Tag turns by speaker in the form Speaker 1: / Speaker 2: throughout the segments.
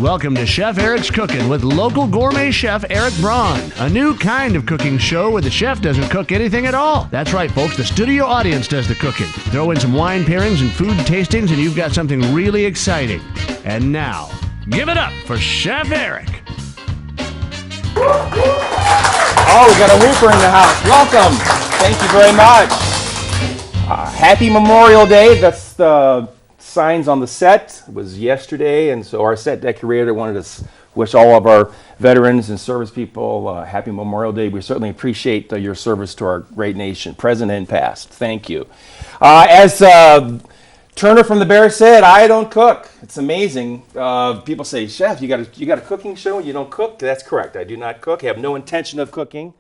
Speaker 1: Welcome to Chef Eric's Cooking with local gourmet chef Eric Braun. A new kind of cooking show where the chef doesn't cook anything at all. That's right, folks. The studio audience does the cooking. Throw in some wine pairings and food tastings and you've got something really exciting. And now, give it up for Chef Eric.
Speaker 2: Oh, we got a whooper in the house. Welcome. Thank you very much. Happy Memorial Day. That's the signs on the set. It was yesterday, and so our set decorator wanted to wish all of our veterans and service people happy Memorial Day. We certainly appreciate your service to our great nation, present and past. Thank you. As Turner from the Bear said, I don't cook. It's amazing. People say, Chef, you got a cooking show and you don't cook? That's correct. I do not cook. I have no intention of cooking.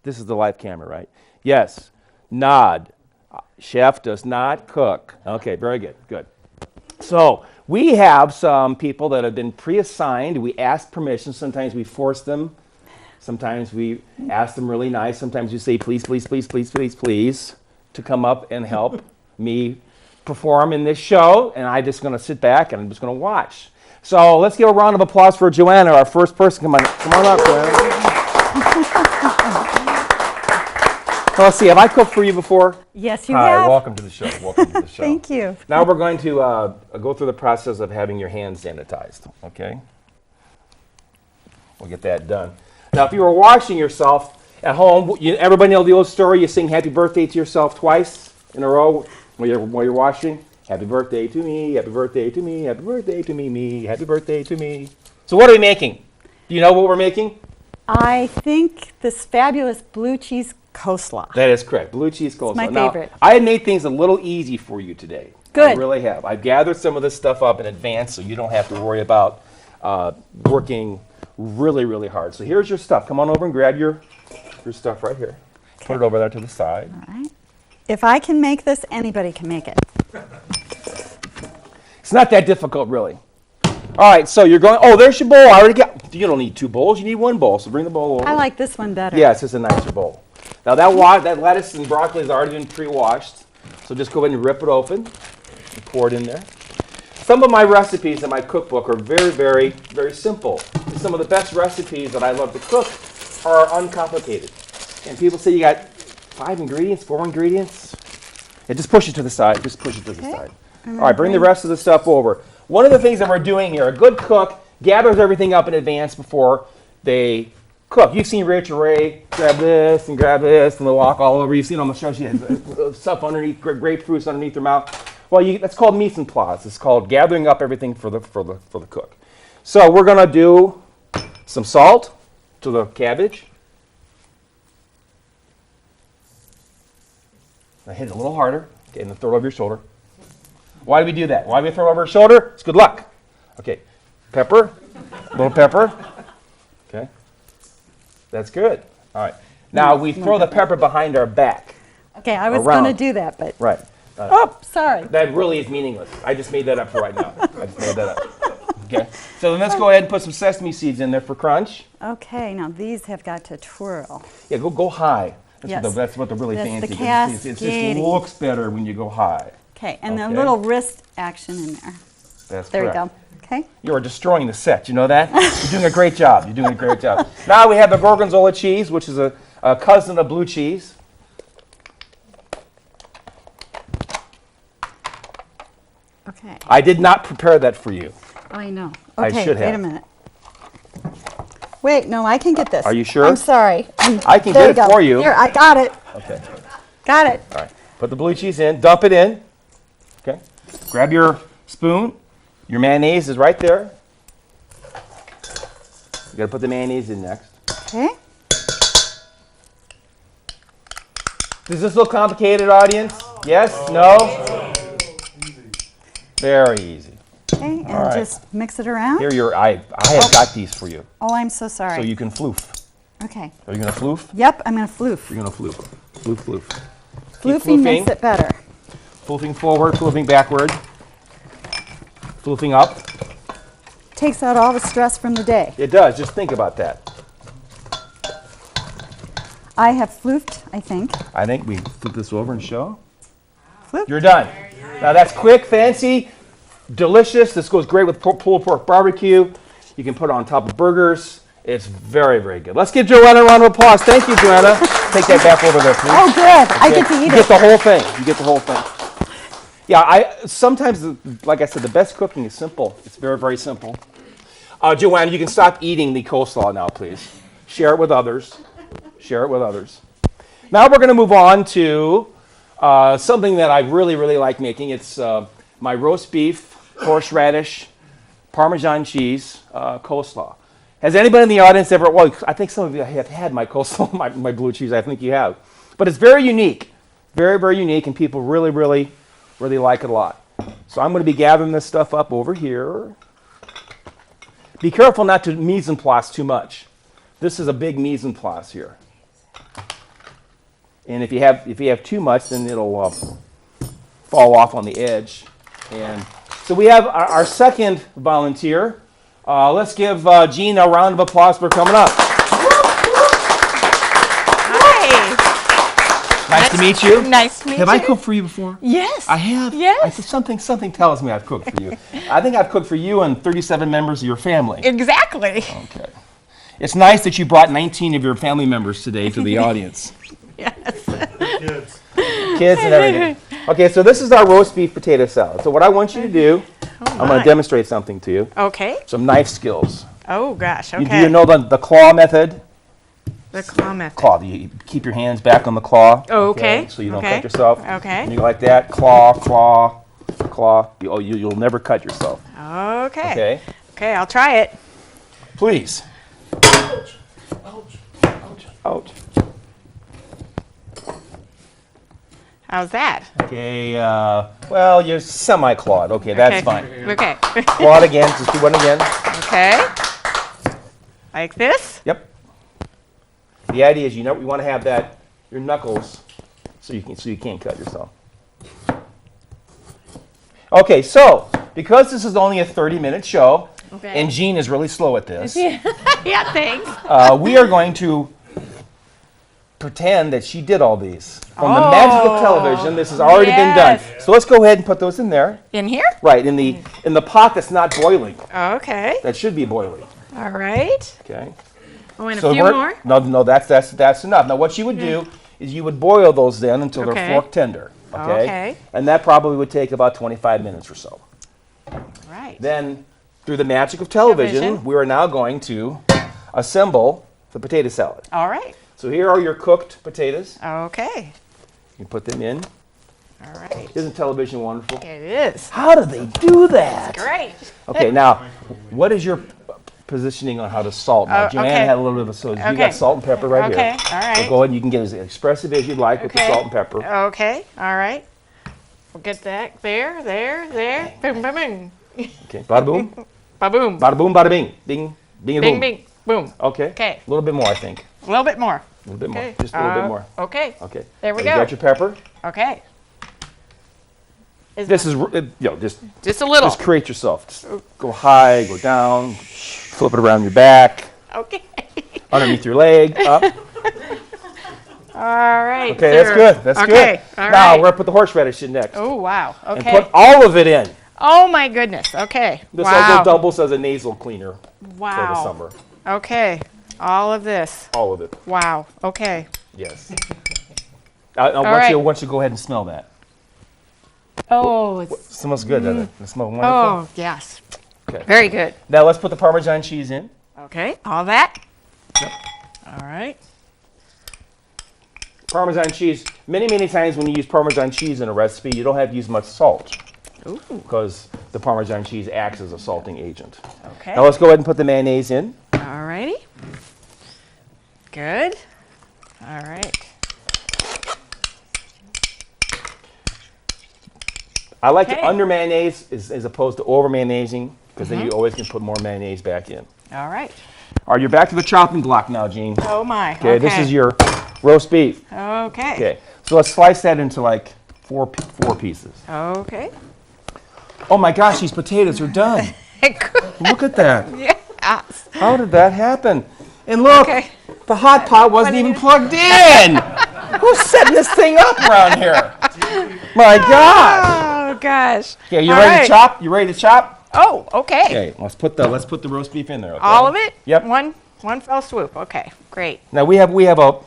Speaker 2: This is the live camera, right? Yes. Nod. Chef does not cook. Okay, very good. Good. So we have some people that have been pre-assigned. We ask permission. Sometimes we force them. Sometimes we ask them really nice. Sometimes we say, please, please, please, please, please, please, to come up and help me perform in this show. And I'm just going to sit back and I'm just going to watch. So let's give a round of applause for Joanna, our first person. Come on up, Joanna. Well, let's see. Have I cooked for you before?
Speaker 3: Yes, you
Speaker 2: have.
Speaker 3: have.
Speaker 2: Hi, welcome to the show. Welcome to the show.
Speaker 3: Thank you.
Speaker 2: Now we're going to go through the process of having your hands sanitized, okay? We'll get that done. Now, if you were washing yourself at home, everybody know the old story, you sing happy birthday to yourself twice in a row while you're washing. Happy birthday to me, happy birthday to me, happy birthday to me, happy birthday to me. So what are we making? Do you know what we're making?
Speaker 3: I think this fabulous blue cheese coleslaw.
Speaker 2: That is correct. Blue cheese coleslaw.
Speaker 3: It's my favorite.
Speaker 2: Now, I made things a little easy for you today.
Speaker 3: Good.
Speaker 2: I really have. I've gathered some of this stuff up in advance so you don't have to worry about working really, really hard. So here's your stuff. Come on over and grab your stuff right here. Okay. Put it over there to the side.
Speaker 3: All right. If I can make this, anybody can make it.
Speaker 2: It's not that difficult, really. All right, so you're going, oh, there's your bowl. I already got, you don't need two bowls. You need one bowl, so bring the bowl over.
Speaker 3: I like this one better.
Speaker 2: Yeah, it's just a nicer bowl. Now that lettuce and broccoli has already been pre-washed, so just go ahead and rip it open and pour it in there. Some of my recipes in my cookbook are very, very, very simple. Some of the best recipes that I love to cook are uncomplicated. And people say you got 5 ingredients, 4 ingredients. Yeah, just push it to the side. Just push it to the side. All right, bring the rest of the stuff over. One of the things that we're doing here, a good cook gathers everything up in advance before they cook. You've seen Rachel Ray grab this, and they'll walk all over. You've seen on the show she has stuff underneath, grapefruits underneath her mouth. Well, that's called mise en place. It's called gathering up everything for the cook. So we're going to do some salt to the cabbage. I hit it a little harder, okay, and then throw it over your shoulder. Why do we do that? Why do we throw it over our shoulder? It's good luck. Okay, pepper, a little pepper. Okay, that's good. All right. Now we throw the pepper behind our back.
Speaker 3: Okay, I was going to do that, but...
Speaker 2: Right.
Speaker 3: Oh, sorry.
Speaker 2: That really is meaningless. I just made that up for right now. I just made that up. Okay. So then let's go ahead and put some sesame seeds in there for crunch.
Speaker 3: Okay, now these have got to twirl.
Speaker 2: Yeah, go high.
Speaker 3: Yes.
Speaker 2: That's what the really
Speaker 3: That's
Speaker 2: fancy
Speaker 3: the
Speaker 2: thing is. It
Speaker 3: cascading.
Speaker 2: just looks better when you go high.
Speaker 3: Okay, and a little wrist action in there.
Speaker 2: That's
Speaker 3: there
Speaker 2: correct.
Speaker 3: we go. Okay.
Speaker 2: You are destroying the set. You know that? You're doing a great job. You're doing a great job. Now we have the gorgonzola cheese, which is a cousin of blue cheese.
Speaker 3: Okay.
Speaker 2: I did not prepare that for you.
Speaker 3: I know.
Speaker 2: I
Speaker 3: Okay,
Speaker 2: should have.
Speaker 3: wait a minute. Wait, no, I can get this.
Speaker 2: Are you sure?
Speaker 3: I'm sorry.
Speaker 2: I can
Speaker 3: There
Speaker 2: get
Speaker 3: you
Speaker 2: it
Speaker 3: go.
Speaker 2: for you.
Speaker 3: Here, I got it.
Speaker 2: Okay.
Speaker 3: Got it.
Speaker 2: All right. Put the blue cheese in. Dump it in. Okay. Grab your spoon. Your mayonnaise is right there. You got to put the mayonnaise in next.
Speaker 3: Okay.
Speaker 2: Does this look complicated, audience? Yes? No? Very easy.
Speaker 3: Okay, and
Speaker 2: right.
Speaker 3: just mix it around.
Speaker 2: Here I have got these for you.
Speaker 3: Oh, I'm so sorry.
Speaker 2: So you can floof.
Speaker 3: Okay.
Speaker 2: Are you going to floof?
Speaker 3: Yep, I'm going to floof.
Speaker 2: You're going to floof. Floof, floof.
Speaker 3: Floofing makes it better.
Speaker 2: Floofing forward, floofing backward. Floofing up.
Speaker 3: Takes out all the stress from the day.
Speaker 2: It does. Just think about that.
Speaker 3: I have floofed, I think.
Speaker 2: I think we flip this over and show.
Speaker 3: Floop.
Speaker 2: You're done. Now that's quick, fancy, delicious. This goes great with pulled pork barbecue. You can put it on top of burgers. It's very, very good. Let's give Joanna a round of applause. Thank you, Joanna. Take that back over there, please.
Speaker 3: Oh, good. I get to eat
Speaker 2: You
Speaker 3: it.
Speaker 2: get the whole thing. You get the whole thing. Yeah, sometimes, like I said, the best cooking is simple. It's very, very simple. Joanna, you can stop eating the coleslaw now, please. Share it with others. Share it with others. Now we're going to move on to something that I really, really like making. It's my roast beef, horseradish, Parmesan cheese coleslaw. Has anybody in the audience ever, well, I think some of you have had my coleslaw, my blue cheese. I think you have. But it's very unique. Very, very unique, and people really, really, really like it a lot. So I'm going to be gathering this stuff up over here. Be careful not to mise en place too much. This is a big mise en place here. And if you have too much, then it'll fall off on the edge. And so we have our second volunteer. Let's give Jean a round of applause for coming up.
Speaker 4: Hi.
Speaker 2: Nice to meet you.
Speaker 4: Nice to meet you.
Speaker 2: Have I cooked for you before?
Speaker 4: Yes.
Speaker 2: I have?
Speaker 4: Yes.
Speaker 2: Something tells me I've cooked for you. I think I've cooked for you and 37 members of your family.
Speaker 4: Exactly.
Speaker 2: Okay. It's nice that you brought 19 of your family members today to the audience.
Speaker 4: Yes.
Speaker 2: Kids and everything. Okay, so this is our roast beef potato salad. So what I want you to do, I'm going to demonstrate something to you.
Speaker 4: Okay.
Speaker 2: Some knife skills.
Speaker 4: Oh, gosh.
Speaker 2: Do
Speaker 4: Okay.
Speaker 2: you know the claw method?
Speaker 4: The claw method.
Speaker 2: Claw. You keep your hands back on the claw.
Speaker 4: Oh, okay.
Speaker 2: So you don't
Speaker 4: Okay.
Speaker 2: cut yourself.
Speaker 4: Okay.
Speaker 2: And you go like that. Claw, claw, claw. You'll never cut yourself.
Speaker 4: Okay.
Speaker 2: Okay.
Speaker 4: Okay, I'll try it.
Speaker 2: Please. Ouch.
Speaker 4: How's that?
Speaker 2: Okay, well, you're semi-clawed. Okay, that's
Speaker 4: Okay.
Speaker 2: fine.
Speaker 4: Okay.
Speaker 2: Claw it again. Just do one again.
Speaker 4: Okay. Like this?
Speaker 2: Yep. The idea is you want to have your knuckles so you can't cut yourself. Okay, so because this is only a 30-minute show,
Speaker 4: Okay.
Speaker 2: and Jean is really slow at this,
Speaker 4: Yeah, thanks.
Speaker 2: we are going to pretend that she did all these. From the magic of television, this has already been done.
Speaker 4: Yes.
Speaker 2: So let's go ahead and put those in there.
Speaker 4: In here?
Speaker 2: Right, in the pot that's not boiling.
Speaker 4: Okay.
Speaker 2: That should be boiling.
Speaker 4: All right.
Speaker 2: Okay.
Speaker 4: Oh, and a few more?
Speaker 2: No, that's enough. Now what you would do is you would boil those then until
Speaker 4: Okay.
Speaker 2: they're fork tender. Okay?
Speaker 4: Okay.
Speaker 2: And that probably would take about 25 minutes or so.
Speaker 4: Right.
Speaker 2: Then, through the magic of television,
Speaker 4: Television.
Speaker 2: we are now going to assemble the potato salad.
Speaker 4: All right.
Speaker 2: So here are your cooked potatoes.
Speaker 4: Okay.
Speaker 2: You put them in.
Speaker 4: All right.
Speaker 2: Isn't television wonderful?
Speaker 4: It is.
Speaker 2: How do they do that?
Speaker 4: Great.
Speaker 2: Okay, now, what is your positioning on how to salt? Now,
Speaker 4: Oh,
Speaker 2: Joanne
Speaker 4: okay.
Speaker 2: had a little bit of salt. You
Speaker 4: Okay.
Speaker 2: got salt and pepper right
Speaker 4: Okay,
Speaker 2: here.
Speaker 4: all right.
Speaker 2: So go ahead and you can get as expressive as you'd like with the
Speaker 4: Okay.
Speaker 2: salt and pepper.
Speaker 4: Okay. All right. We'll get that there. Boom, boom, boom.
Speaker 2: Okay, bada boom,
Speaker 4: Ba-boom.
Speaker 2: bada boom, bada bing. Bing, bing, and
Speaker 4: Bing,
Speaker 2: boom.
Speaker 4: bing, boom.
Speaker 2: Okay.
Speaker 4: Okay.
Speaker 2: A little bit more, I think.
Speaker 4: A little bit more.
Speaker 2: A little bit more.
Speaker 4: Okay.
Speaker 2: Just a little bit more.
Speaker 4: Okay.
Speaker 2: Okay.
Speaker 4: There we
Speaker 2: You
Speaker 4: go.
Speaker 2: got your pepper.
Speaker 4: Okay.
Speaker 2: This is,
Speaker 4: Just a little.
Speaker 2: just create yourself. Just go high, go down, flip it around your back,
Speaker 4: Okay.
Speaker 2: underneath your leg, up.
Speaker 4: All right.
Speaker 2: Okay, that's
Speaker 4: sir.
Speaker 2: good. That's
Speaker 4: Okay.
Speaker 2: good.
Speaker 4: All
Speaker 2: Now
Speaker 4: right.
Speaker 2: we're gonna put the horseradish in next,
Speaker 4: Oh, wow.
Speaker 2: and
Speaker 4: Okay.
Speaker 2: put all of it in.
Speaker 4: Oh, my goodness. Okay.
Speaker 2: This
Speaker 4: wow.
Speaker 2: also doubles as a nasal cleaner for the
Speaker 4: Wow.
Speaker 2: summer.
Speaker 4: Okay. All of this.
Speaker 2: All of it.
Speaker 4: Wow. Okay.
Speaker 2: Yes. I
Speaker 4: right.
Speaker 2: want you to go ahead and smell that.
Speaker 4: Oh, it's,
Speaker 2: It smells good, doesn't it? It smells wonderful.
Speaker 4: oh, yes.
Speaker 2: Okay.
Speaker 4: Very good.
Speaker 2: Now let's put the Parmesan cheese in.
Speaker 4: Okay. All that. All right.
Speaker 2: Parmesan cheese. Many times when you use Parmesan cheese in a recipe, you don't have to use much salt
Speaker 4: Ooh.
Speaker 2: because the Parmesan cheese acts as a salting agent.
Speaker 4: Okay.
Speaker 2: Now let's go ahead and put the mayonnaise in.
Speaker 4: All righty. Good. All right.
Speaker 2: I like to
Speaker 4: Okay.
Speaker 2: under mayonnaise as opposed to over mayonnaising because then you always can put more mayonnaise back in.
Speaker 4: All right.
Speaker 2: All right, you're back to the chopping block now, Jean.
Speaker 4: Oh, my.
Speaker 2: Okay, this is your roast beef.
Speaker 4: Okay.
Speaker 2: Okay, so let's slice that into like four pieces.
Speaker 4: Okay.
Speaker 2: Oh my gosh, these potatoes are done. Look at that.
Speaker 4: Yes.
Speaker 2: How did that happen? And look,
Speaker 4: Okay.
Speaker 2: the hot pot wasn't even plugged in. Who's setting this thing up around here? My God.
Speaker 4: Oh, gosh.
Speaker 2: Okay, you
Speaker 4: All
Speaker 2: ready
Speaker 4: right.
Speaker 2: to chop? You ready to chop?
Speaker 4: Oh, okay.
Speaker 2: Okay, let's put the roast beef in there. Okay?
Speaker 4: All of it?
Speaker 2: Yep.
Speaker 4: One fell swoop. Okay, great.
Speaker 2: Now we have a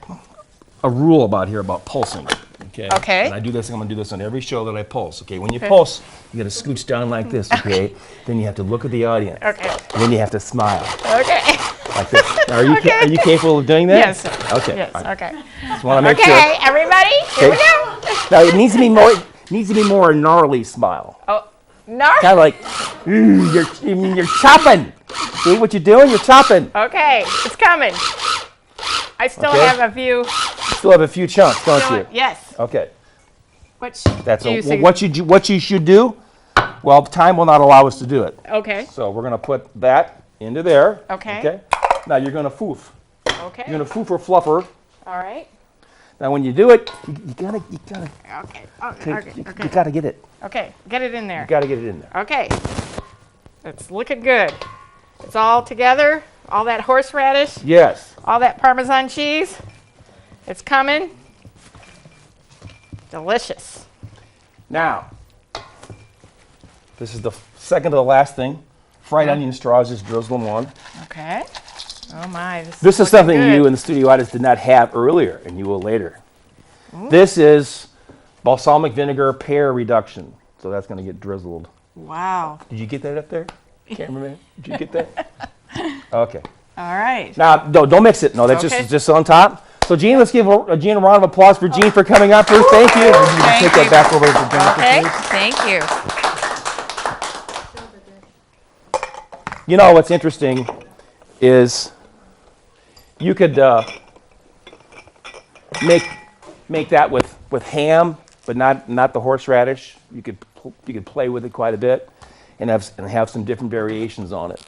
Speaker 2: rule about pulsing. Okay.
Speaker 4: Okay.
Speaker 2: And I'm gonna do this on every show that I pulse. Okay. When you pulse, you gotta scooch down like this. Okay. Then you have to look at the audience.
Speaker 4: Okay.
Speaker 2: And then you have to smile
Speaker 4: Okay.
Speaker 2: like this. Now, are you capable of doing that?
Speaker 4: Yes. Sir.
Speaker 2: Okay.
Speaker 4: Yes.
Speaker 2: All right.
Speaker 4: Okay.
Speaker 2: Just want to make
Speaker 4: Okay,
Speaker 2: sure.
Speaker 4: everybody, here we go.
Speaker 2: Now it needs to be more a gnarly smile.
Speaker 4: Oh, no.
Speaker 2: Kind of like you're chopping. See what you're doing? You're chopping.
Speaker 4: Okay, it's coming. I still
Speaker 2: Okay.
Speaker 4: have a few.
Speaker 2: Still have a few chunks, don't you?
Speaker 4: Yes.
Speaker 2: Okay.
Speaker 4: Which
Speaker 2: That's
Speaker 4: do you see?
Speaker 2: what you should do. Well, time will not allow us to do it.
Speaker 4: Okay.
Speaker 2: So we're gonna put that into there.
Speaker 4: Okay.
Speaker 2: Okay. Now you're gonna foof.
Speaker 4: Okay.
Speaker 2: You're gonna foof or fluffer.
Speaker 4: All right.
Speaker 2: Now when you do it, you gotta
Speaker 4: Okay.
Speaker 2: you gotta get it.
Speaker 4: Okay. Get it in there.
Speaker 2: You gotta get it in there.
Speaker 4: Okay. It's looking good. It's all together. All that horseradish,
Speaker 2: Yes.
Speaker 4: all that Parmesan cheese. It's coming. Delicious.
Speaker 2: Now, this is the second to the last thing. Fried onion straws, just drizzle them on.
Speaker 4: Okay. Oh my.
Speaker 2: This is
Speaker 4: looking
Speaker 2: something
Speaker 4: good.
Speaker 2: you in the studio audience did not have earlier, and you will later. This is balsamic vinegar pear reduction. So that's going to get drizzled.
Speaker 4: Wow.
Speaker 2: Did you get that up there, cameraman? Did you get that? Okay.
Speaker 4: All right.
Speaker 2: Now, no, don't mix it. No, that's
Speaker 4: Okay.
Speaker 2: just on top. So, Jean, let's give Jean a round of applause for Jean for coming up first. Thank you.
Speaker 4: Thank
Speaker 2: Take
Speaker 4: you.
Speaker 2: that back over to Jennifer,
Speaker 4: Okay.
Speaker 2: please.
Speaker 4: Thank you.
Speaker 2: You know what's interesting is you could make that with ham, but not the horseradish. You could play with it quite a bit, and have some different variations on it,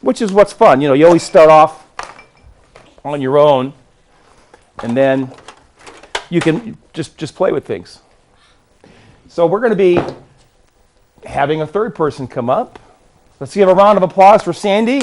Speaker 2: which is what's fun. You know, you always start off on your own, and then you can just play with things. So we're going to be having a third person come up. Let's give a round of applause for Sandy.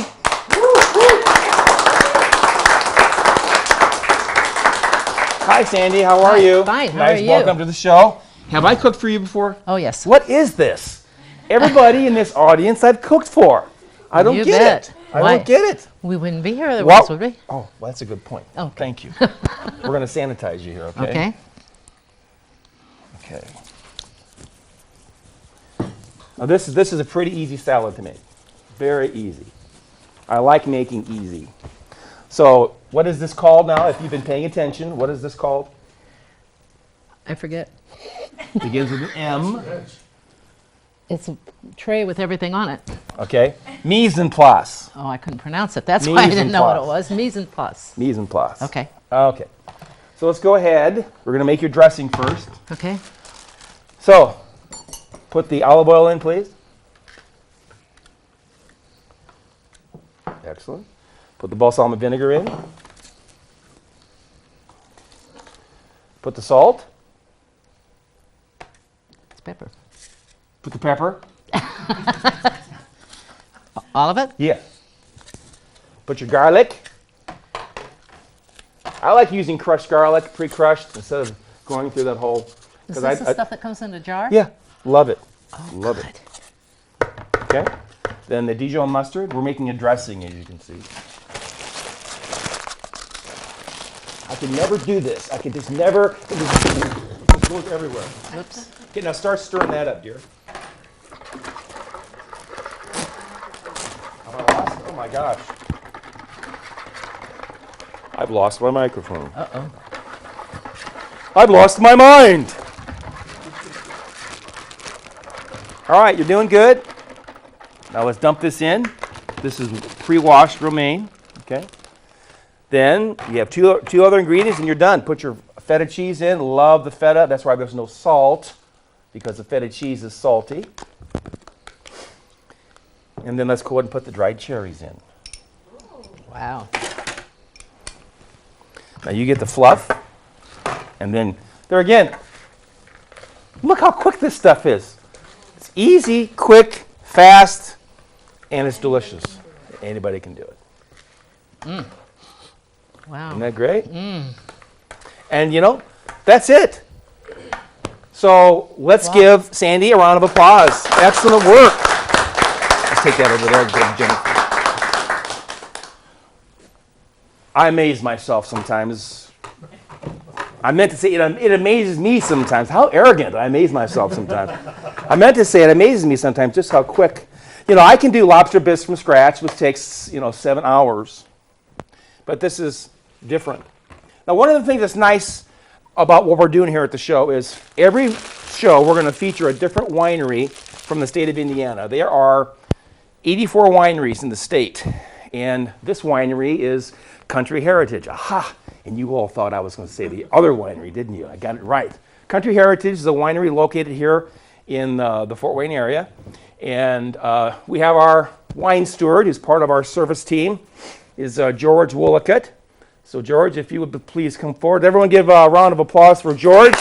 Speaker 2: Hi, Sandy. How are you?
Speaker 5: Fine. How
Speaker 2: Nice.
Speaker 5: are you?
Speaker 2: Welcome to the show. Have I cooked for you before?
Speaker 5: Oh, yes.
Speaker 2: What is this? Everybody in this audience I've cooked for. I don't
Speaker 5: You
Speaker 2: get
Speaker 5: bet.
Speaker 2: it. I
Speaker 5: Why?
Speaker 2: don't get it.
Speaker 5: We wouldn't be here otherwise, would we?
Speaker 2: Oh, well, that's a good point.
Speaker 5: Okay.
Speaker 2: Thank you. We're going to sanitize you here, okay?
Speaker 5: Okay.
Speaker 2: Okay. Now this is a pretty easy salad to make. Very easy. I like making easy. So what is this called now? If you've been paying attention, what is this called?
Speaker 5: I forget.
Speaker 2: Begins with an M.
Speaker 5: It's a tray with everything on it.
Speaker 2: Okay. Mise en place.
Speaker 5: Oh, I couldn't pronounce it. That's why I
Speaker 2: Mise en
Speaker 5: didn't know what it
Speaker 2: place.
Speaker 5: was. Mise en place.
Speaker 2: Mise en place.
Speaker 5: Okay.
Speaker 2: Okay. So let's go ahead. We're going to make your dressing first.
Speaker 5: Okay.
Speaker 2: So put the olive oil in, please. Excellent. Put the balsamic vinegar in. Put the salt.
Speaker 5: It's pepper.
Speaker 2: Put the pepper.
Speaker 5: All of it?
Speaker 2: Yeah. Put your garlic. I like using crushed garlic, pre-crushed, instead of going through that whole.
Speaker 5: Is this the stuff that comes in a jar?
Speaker 2: Yeah, love it.
Speaker 5: Oh,
Speaker 2: Love
Speaker 5: good.
Speaker 2: it. Okay. Then the Dijon mustard. We're making a dressing, as you can see. I can never do this. I can just never. It just goes everywhere.
Speaker 5: Whoops.
Speaker 2: Okay, now start stirring that up, dear. Have I lost? Oh my gosh. I've lost my microphone.
Speaker 5: Uh-oh.
Speaker 2: I've lost my mind. All right, you're doing good. Now let's dump this in. This is pre-washed romaine. Okay. Then you have two other ingredients and you're done. Put your feta cheese in. Love the feta. That's why there's no salt, because the feta cheese is salty. And then let's go ahead and put the dried cherries in.
Speaker 5: Wow.
Speaker 2: Now you get the fluff. And then there again, look how quick this stuff is. It's easy, quick, fast, and it's delicious. Anybody can do it.
Speaker 5: Wow.
Speaker 2: Isn't that great? And you know, that's it. So let's give Sandy a round of applause. Excellent work. take that over there, Jennifer. I amaze myself sometimes. I meant to say it amazes me sometimes. How arrogant. I amaze myself sometimes. I meant to say it amazes me sometimes just how quick. I can do lobster bisque from scratch, which takes, 7 hours. But this is different. Now, one of the things that's nice about what we're doing here at the show is every show we're going to feature a different winery from the state of Indiana. There are 84 wineries in the state, and this winery is Country Heritage. Aha! And you all thought I was going to say the other winery, didn't you? I got it right. Country Heritage is a winery located here in the Fort Wayne area, and we have our wine steward, who's part of our service team, is George Woolacott. So George, if you would please come forward. Everyone give a round of applause for George.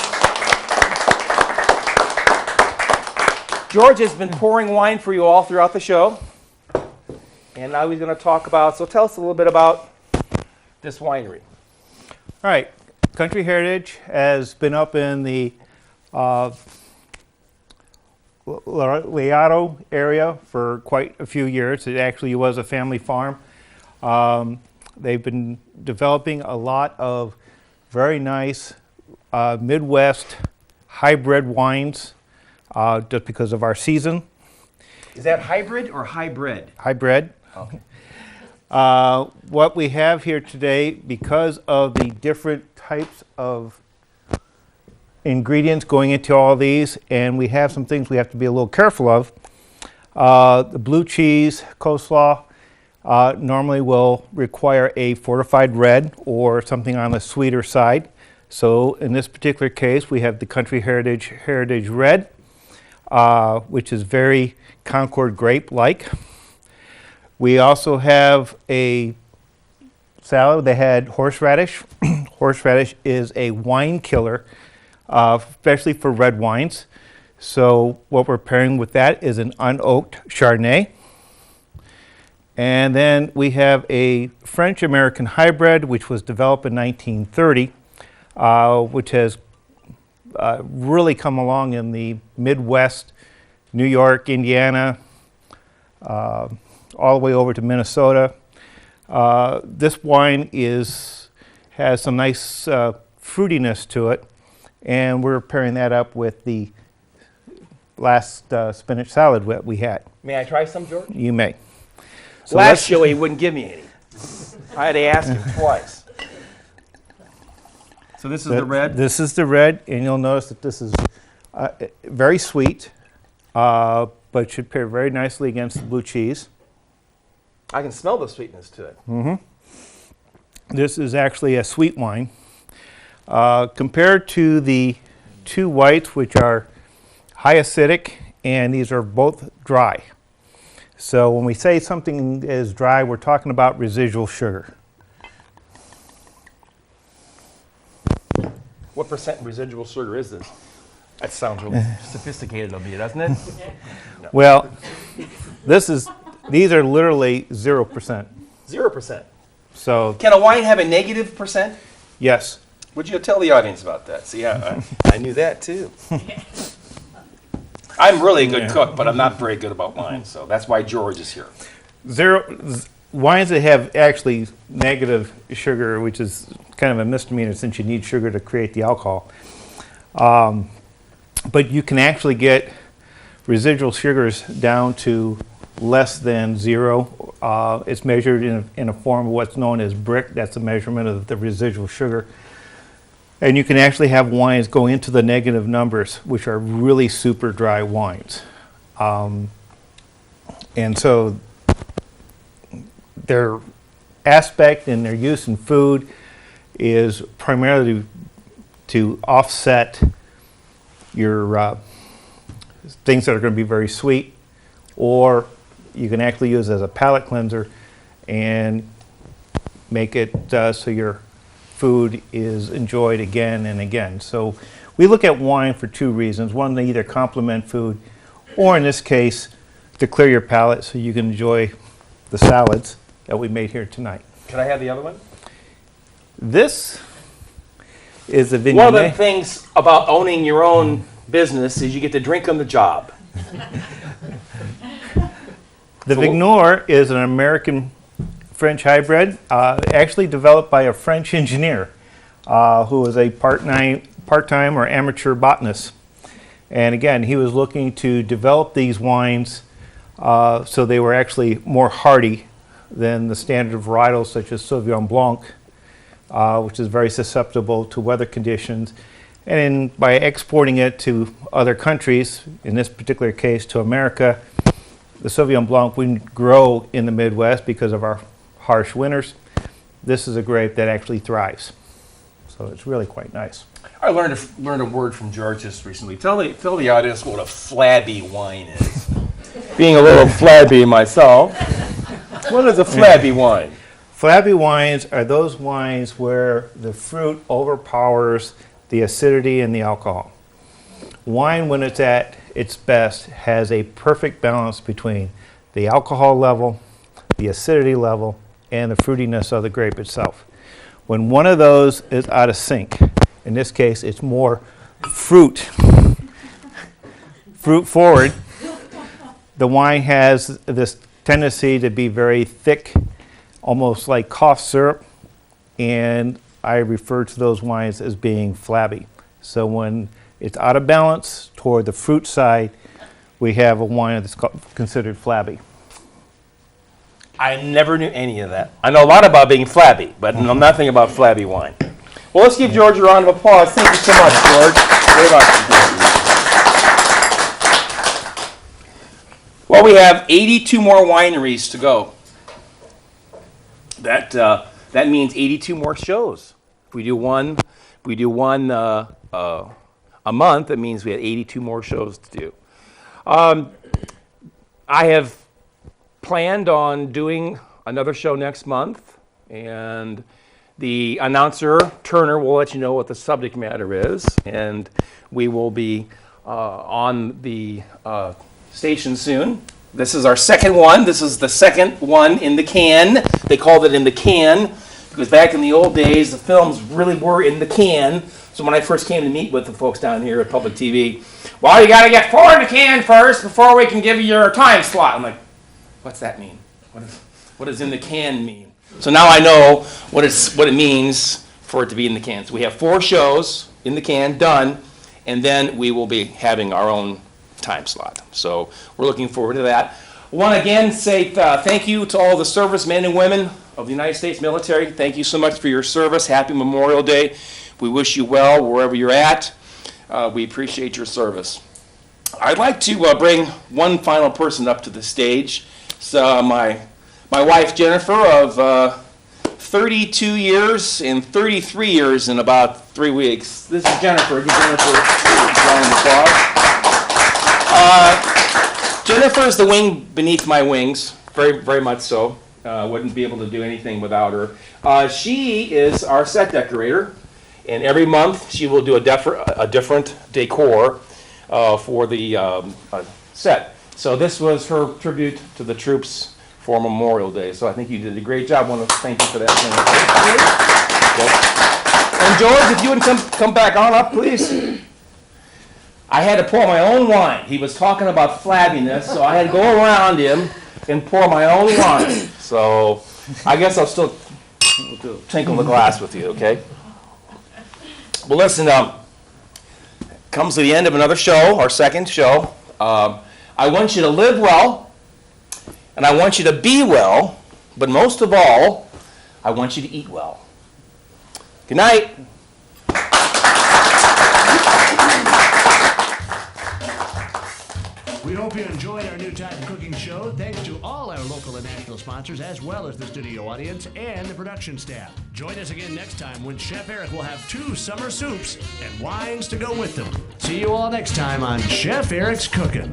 Speaker 2: George has been pouring wine for you all throughout the show. And now he's going to talk about, so tell us a little bit about this winery.
Speaker 6: All right. Country Heritage has been up in the Leato area for quite a few years. It actually was a family farm. They've been developing a lot of very nice Midwest hybrid wines just because of our season.
Speaker 2: Is that hybrid or hybrid?
Speaker 6: Hybrid.
Speaker 2: Okay.
Speaker 6: What we have here today, because of the different types of ingredients going into all these, and we have some things we have to be a little careful of. The blue cheese coleslaw normally will require a fortified red or something on the sweeter side. So in this particular case, we have the Country Heritage Red, which is very Concord grape-like. We also have a salad that had horseradish. Horseradish is a wine killer, especially for red wines. So what we're pairing with that is an unoaked Chardonnay. And then we have a French-American hybrid, which was developed in 1930, which has really come along in the Midwest, New York, Indiana, all the way over to Minnesota. This wine has some nice fruitiness to it, and we're pairing that up with the last spinach salad that we had.
Speaker 2: May I try some, George?
Speaker 6: You may. So
Speaker 2: last show he wouldn't give me any. I had to ask him twice. So this is the red?
Speaker 6: This is the red, and you'll notice that this is very sweet, but should pair very nicely against the blue cheese.
Speaker 2: I can smell the sweetness to it.
Speaker 6: Mm-hmm. This is actually a sweet wine. Compared to the two whites, which are high acidic, and these are both dry. So when we say something is dry, we're talking about residual sugar.
Speaker 2: What percent residual sugar is this? That sounds really sophisticated of you, doesn't it? No.
Speaker 6: Well, these are literally 0%.
Speaker 2: 0%.
Speaker 6: So
Speaker 2: can a wine have a negative percent?
Speaker 6: yes.
Speaker 2: Would you tell the audience about that? See, I knew that too. I'm really a good cook, but I'm not very good about wine, so that's why George is here.
Speaker 6: Wines that have actually negative sugar, which is kind of a misdemeanor since you need sugar to create the alcohol. But you can actually get residual sugars down to less than 0. It's measured in a form of what's known as brick. That's the measurement of the residual sugar. And you can actually have wines go into the negative numbers, which are really super dry wines. And so their aspect and their use in food is primarily to offset your things that are going to be very sweet, or you can actually use as a palate cleanser and make it so your food is enjoyed again and again. So we look at wine for two reasons. One, to either complement food, or in this case, to clear your palate so you can enjoy the salads that we made here tonight.
Speaker 2: Can I have the other one?
Speaker 6: This is a Vignette.
Speaker 2: One of the things about owning your own business is you get to drink on the job.
Speaker 6: The Vigneur is an American French hybrid, actually developed by a French engineer who was a part-time or amateur botanist. And again, he was looking to develop these wines so they were actually more hardy than the standard varietals such as Sauvignon Blanc, which is very susceptible to weather conditions. And by exporting it to other countries, in this particular case to America, the Sauvignon Blanc wouldn't grow in the Midwest because of our harsh winters. This is a grape that actually thrives. So it's really quite nice.
Speaker 2: I learned a word from George just recently. Tell the audience what a flabby wine is. Being a little flabby myself, what is a flabby wine?
Speaker 6: Flabby wines are those wines where the fruit overpowers the acidity and the alcohol. Wine, when it's at its best, has a perfect balance between the alcohol level, the acidity level, and the fruitiness of the grape itself. When one of those is out of sync, in this case it's more fruit forward, the wine has this tendency to be very thick, almost like cough syrup, and I refer to those wines as being flabby. So when it's out of balance toward the fruit side, we have a wine that's considered flabby.
Speaker 2: I never knew any of that. I know a lot about being flabby, but know nothing about flabby wine. Well, let's give George a round of applause. Thank you so much, George. Very much. Well, we have 82 more wineries to go. That means 82 more shows. If we do one a month, it means we had 82 more shows to do. I have planned on doing another show next month, and the announcer, Turner, will let you know what the subject matter is, and we will be on the station soon. This is our second one. This is the second one in the can. They called it in the can because back in the old days, the films really were in the can. So when I first came to meet with the folks down here at Public TV, well, you got to get 4 in the can first before we can give you your time slot. I'm like, what's that mean? What does in the can mean? So now I know what it means for it to be in the can. So we have 4 shows in the can done, and then we will be having our own time slot. So we're looking forward to that. I want to again say thank you to all the servicemen and women of the United States military. Thank you so much for your service. Happy Memorial Day. We wish you well wherever you're at. We appreciate your service. I'd like to bring one final person up to the stage. So my wife Jennifer of 32 years and 33 years in about 3 weeks. This is Jennifer. Give Jennifer a round of applause. Jennifer is the wing beneath my wings, very, very much so. Wouldn't be able to do anything without her. She is our set decorator, and every month she will do a different decor for the set. So this was her tribute to the troops for Memorial Day. So I think you did a great job. I want to thank you for that. And George, if you would come back on up, please. I had to pour my own wine. He was talking about flabbiness, so I had to go around him and pour my own wine. So I guess I'll still tinkle the glass with you, okay? Well, listen, comes to the end of another show, our second show. I want you to live well, and I want you to be well, but most of all, I want you to eat well. Good night.
Speaker 1: We hope you enjoyed our new Time Cooking Show. Thanks to all our local and national sponsors, as well as the studio audience and the production staff. Join us again next time when Chef Eric will have 2 summer soups and wines to go with them. See you all next time on Chef Eric's Cooking.